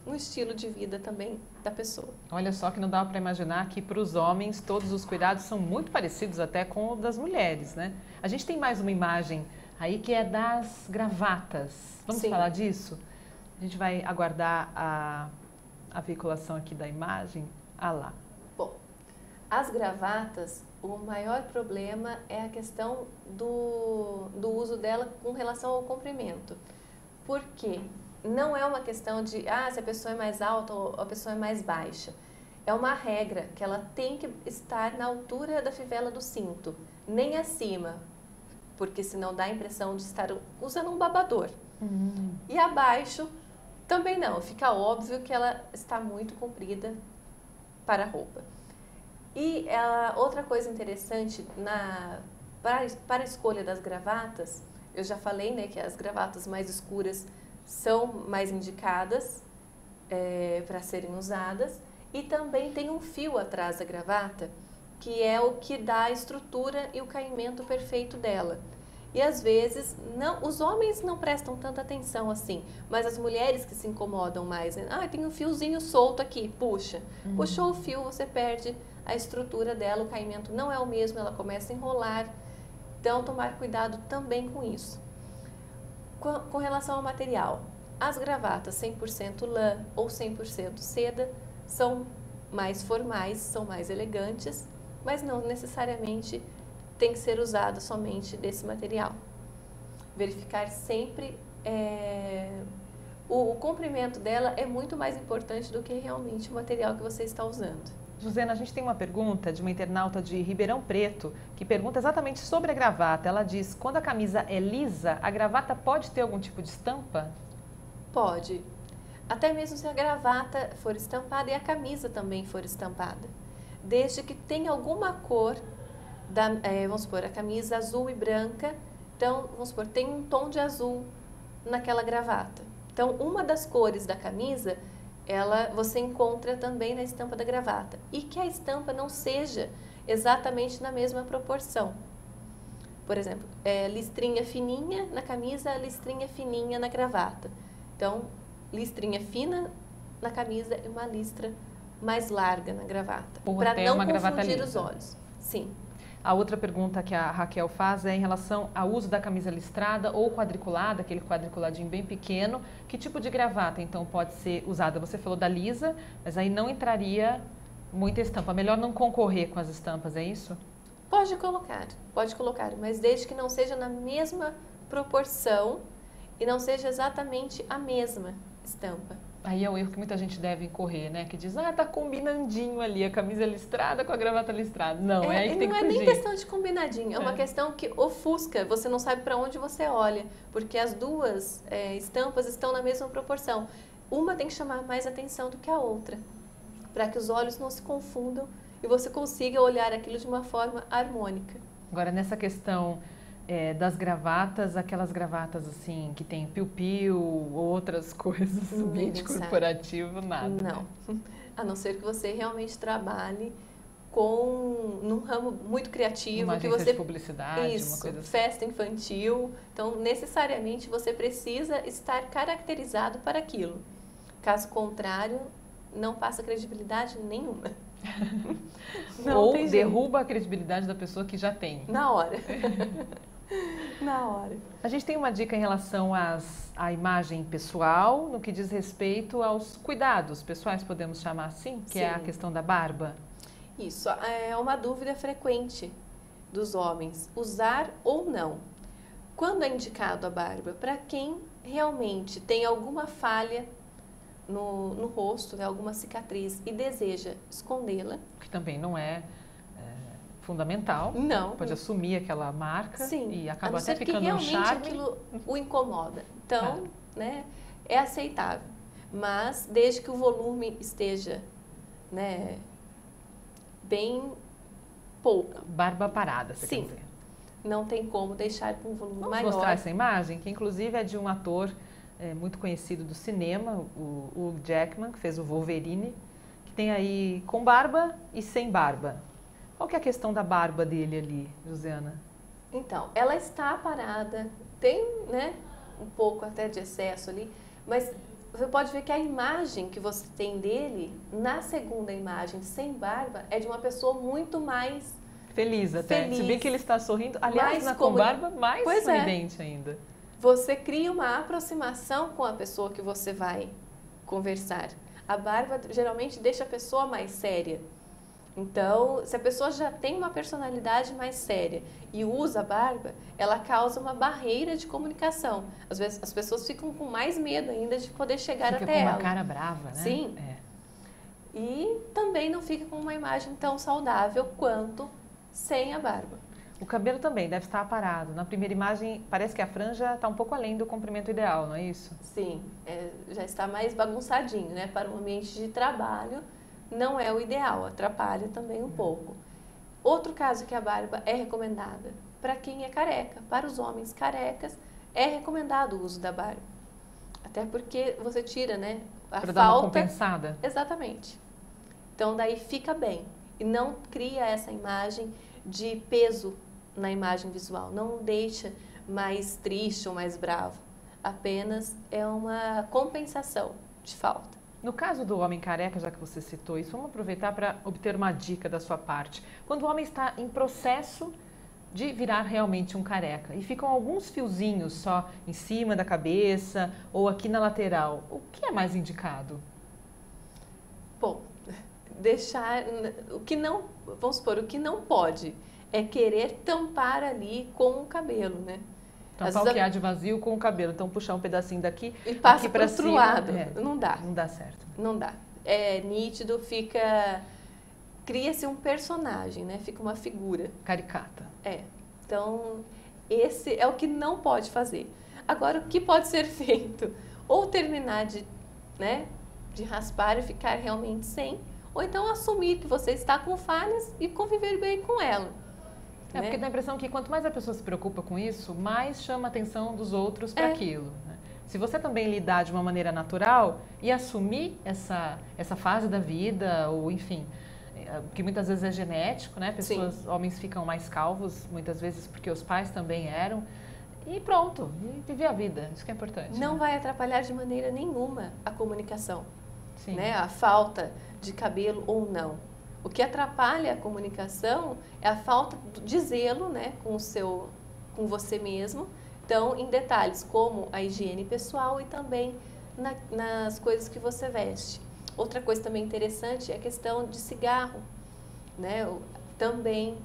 um estilo de vida também da pessoa. Olha só que não dá para imaginar que para os homens todos os cuidados são muito parecidos até com o das mulheres, né? A gente tem mais uma imagem aí que é das gravatas. Vamos falar disso? A gente vai aguardar a veiculação aqui da imagem. Lá. Bom, as gravatas, o maior problema é a questão do uso dela com relação ao comprimento. Por quê? Não é uma questão de se a pessoa é mais alta ou a pessoa é mais baixa. É uma regra que ela tem que estar na altura da fivela do cinto, nem acima, porque senão dá a impressão de estar usando um babador. E abaixo também não, fica óbvio que ela está muito comprida para a roupa. E outra coisa interessante para a escolha das gravatas, eu já falei, né, que as gravatas mais escuras são mais indicadas para serem usadas, e também tem um fio atrás da gravata, que é o que dá a estrutura e o caimento perfeito dela. E às vezes, os homens não prestam tanta atenção assim, mas as mulheres que se incomodam mais, né? Tem um fiozinho solto aqui, puxa. Puxou o fio, você perde a estrutura dela, o caimento não é o mesmo, ela começa a enrolar. Então, tomar cuidado também com isso. Com relação ao material, as gravatas 100% lã ou 100% seda são mais formais, são mais elegantes, mas não necessariamente tem que ser usada somente desse material. Verificar sempre o comprimento dela é muito mais importante do que realmente o material que você está usando. Josena, a gente tem uma pergunta de uma internauta de Ribeirão Preto que pergunta exatamente sobre a gravata. Ela diz, quando a camisa é lisa, a gravata pode ter algum tipo de estampa? Pode. Até mesmo se a gravata for estampada e a camisa também for estampada. Desde que tenha alguma cor, vamos supor, a camisa azul e branca, então, vamos supor, tem um tom de azul naquela gravata. Então, uma das cores da camisa, você encontra também na estampa da gravata. E que a estampa não seja exatamente na mesma proporção. Por exemplo, listrinha fininha na camisa, listrinha fininha na gravata. Então, listrinha fina na camisa e uma listra mais larga na gravata, Ou para até não uma gravata confundir os lisa. olhos. Sim. A outra pergunta que a Raquel faz é em relação ao uso da camisa listrada ou quadriculada, aquele quadriculadinho bem pequeno. Que tipo de gravata, então, pode ser usada? Você falou da lisa, mas aí não entraria muita estampa. Melhor não concorrer com as estampas, é isso? Pode colocar, mas desde que não seja na mesma proporção e não seja exatamente a mesma estampa. Aí é o erro que muita gente deve incorrer, né? Que diz, tá combinandinho ali a camisa listrada com a gravata listrada. Não, é aí que tem que não é fugir. nem questão de combinadinho, é uma questão que ofusca, você não sabe para onde você olha, porque as duas estampas estão na mesma proporção. Uma tem que chamar mais atenção do que a outra, para que os olhos não se confundam e você consiga olhar aquilo de uma forma harmônica. Agora, nessa questão das gravatas, aquelas gravatas assim, que tem piu-piu, outras coisas, ambiente corporativo, nada. Não, né? A não ser que você realmente trabalhe num ramo muito criativo. Uma agência de publicidade, isso, uma coisa assim. Festa infantil. Então, necessariamente, você precisa estar caracterizado para aquilo. Caso contrário, não passa credibilidade nenhuma. Ou derruba a credibilidade da pessoa que já tem. Na hora. Na hora. A gente tem uma dica em relação à imagem pessoal, no que diz respeito aos cuidados pessoais, podemos chamar assim, que Sim. é a questão da barba. Isso, é uma dúvida frequente dos homens, usar ou não. Quando é indicado a barba? Para quem realmente tem alguma falha no rosto, né, alguma cicatriz e deseja escondê-la. Que também não é fundamental. Não. Pode assumir aquela marca. Sim, e acaba a não até ser que ficando um realmente charme. aquilo o incomoda. Então, né, é aceitável. Mas desde que o volume esteja, né, bem pouco. Barba parada, você Sim. quer dizer. Não tem como deixar com um volume Vamos maior. mostrar essa imagem, que inclusive é de um ator muito conhecido do cinema, o Hugh Jackman, que fez o Wolverine, que tem aí com barba e sem barba. Qual que é a questão da barba dele ali, Josiana? Então, ela está parada, tem, né, um pouco até de excesso ali, mas você pode ver que a imagem que você tem dele, na segunda imagem, sem barba, é de uma pessoa muito mais feliz até. feliz. Se bem que ele está sorrindo, aliás, com barba, mais evidente ainda. Você cria uma aproximação com a pessoa que você vai conversar. A barba geralmente deixa a pessoa mais séria. Então, se a pessoa já tem uma personalidade mais séria e usa a barba, ela causa uma barreira de comunicação. Às vezes as pessoas ficam com mais medo ainda de poder chegar até ela. Fica com uma cara brava, né? Sim. E também não fica com uma imagem tão saudável quanto sem a barba. O cabelo também deve estar aparado. Na primeira imagem, parece que a franja está um pouco além do comprimento ideal, não é isso? Sim, já está mais bagunçadinho, né? Para um ambiente de trabalho, não é o ideal, atrapalha também um pouco. Outro caso que a barba é recomendada, para quem é careca, para os homens carecas, é recomendado o uso da barba. Até porque você tira, né, a falta... Para dar uma compensada? Exatamente. Então, daí fica bem. E não cria essa imagem de peso na imagem visual. Não deixa mais triste ou mais bravo. Apenas é uma compensação de falta. No caso do homem careca, já que você citou isso, vamos aproveitar para obter uma dica da sua parte. Quando o homem está em processo de virar realmente um careca e ficam alguns fiozinhos só em cima da cabeça ou aqui na lateral, o que é mais indicado? Bom, deixar o que não, vamos supor, o que não pode é querer tampar ali com o cabelo, né? Tampar o que há de vazio com o cabelo, então puxar um pedacinho daqui e passa para o outro lado, não dá. Não dá certo. Não dá. É nítido, cria-se um personagem, né? Fica uma figura. Caricata. Então, esse é o que não pode fazer. Agora, o que pode ser feito? Ou terminar de raspar e ficar realmente sem, ou então assumir que você está com falhas e conviver bem com ela. Porque dá a impressão que quanto mais a pessoa se preocupa com isso, mais chama a atenção dos outros para aquilo. Né? Se você também lidar de uma maneira natural e assumir essa fase da vida, ou enfim, que muitas vezes é genético, né? Homens ficam mais calvos, muitas vezes porque os pais também eram. e pronto, e viver a vida, isso que é importante. Não né? vai atrapalhar de maneira nenhuma a comunicação, Sim. né? A falta de cabelo ou não. O que atrapalha a comunicação é a falta de zelo, né, com você mesmo. Então, em detalhes como a higiene pessoal e também nas coisas que você veste. Outra coisa também interessante é a questão de cigarro, né? Também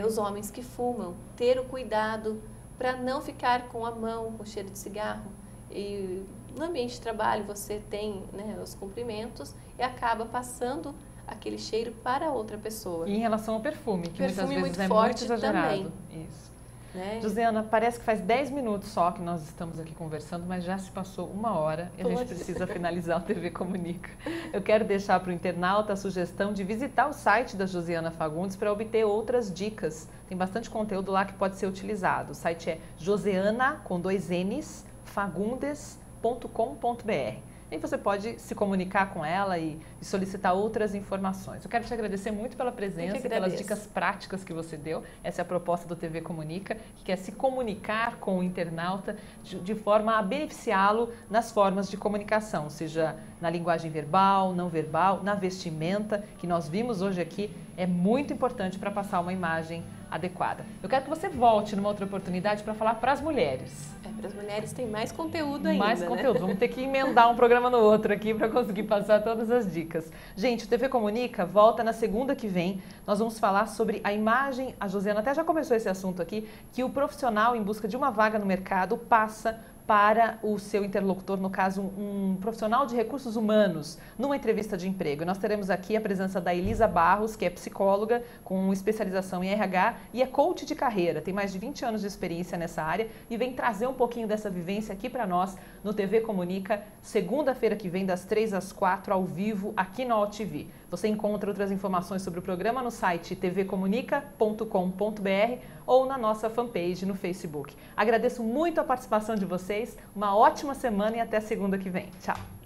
os homens que fumam, ter o cuidado para não ficar com a mão com cheiro de cigarro. E no ambiente de trabalho você tem, né, os cumprimentos e acaba passando aquele cheiro para outra pessoa. E em relação ao perfume, que Perfume muitas vezes muito é forte muito exagerado. também. Isso. Né? Josiana, parece que faz 10 minutos só que nós estamos aqui conversando, mas já se passou 1 hora e a gente precisa finalizar o TV Comunica. Eu quero deixar para o internauta a sugestão de visitar o site da Josiana Fagundes para obter outras dicas. Tem bastante conteúdo lá que pode ser utilizado. O site é Josiana, com 2 N's, fagundes.com.br. E você pode se comunicar com ela e solicitar outras informações. Eu quero te agradecer muito pela presença e pelas dicas práticas que você deu. Essa é a proposta do TV Comunica, que quer se comunicar com o internauta de forma a beneficiá-lo nas formas de comunicação, seja na linguagem verbal, não verbal, na vestimenta, que nós vimos hoje aqui, é muito importante para passar uma imagem adequada. Eu quero que você volte numa outra oportunidade para falar para as mulheres. Para as mulheres tem mais conteúdo ainda, mais conteúdo. Né? Vamos ter que emendar um programa no outro aqui para conseguir passar todas as dicas. Gente, o TV Comunica volta na segunda que vem. Nós vamos falar sobre a imagem, a Josiana até já começou esse assunto aqui, que o profissional em busca de uma vaga no mercado passa para o seu interlocutor, no caso, um profissional de recursos humanos, numa entrevista de emprego. Nós teremos aqui a presença da Elisa Barros, que é psicóloga com especialização em RH e é coach de carreira. Tem mais de 20 anos de experiência nessa área e vem trazer um pouquinho dessa vivência aqui para nós no TV Comunica, segunda-feira que vem, das 3 às 4, ao vivo, aqui na OTV. Você encontra outras informações sobre o programa no site tvcomunica.com.br ou na nossa fanpage no Facebook. Agradeço muito a participação de vocês, uma ótima semana e até segunda que vem. Tchau!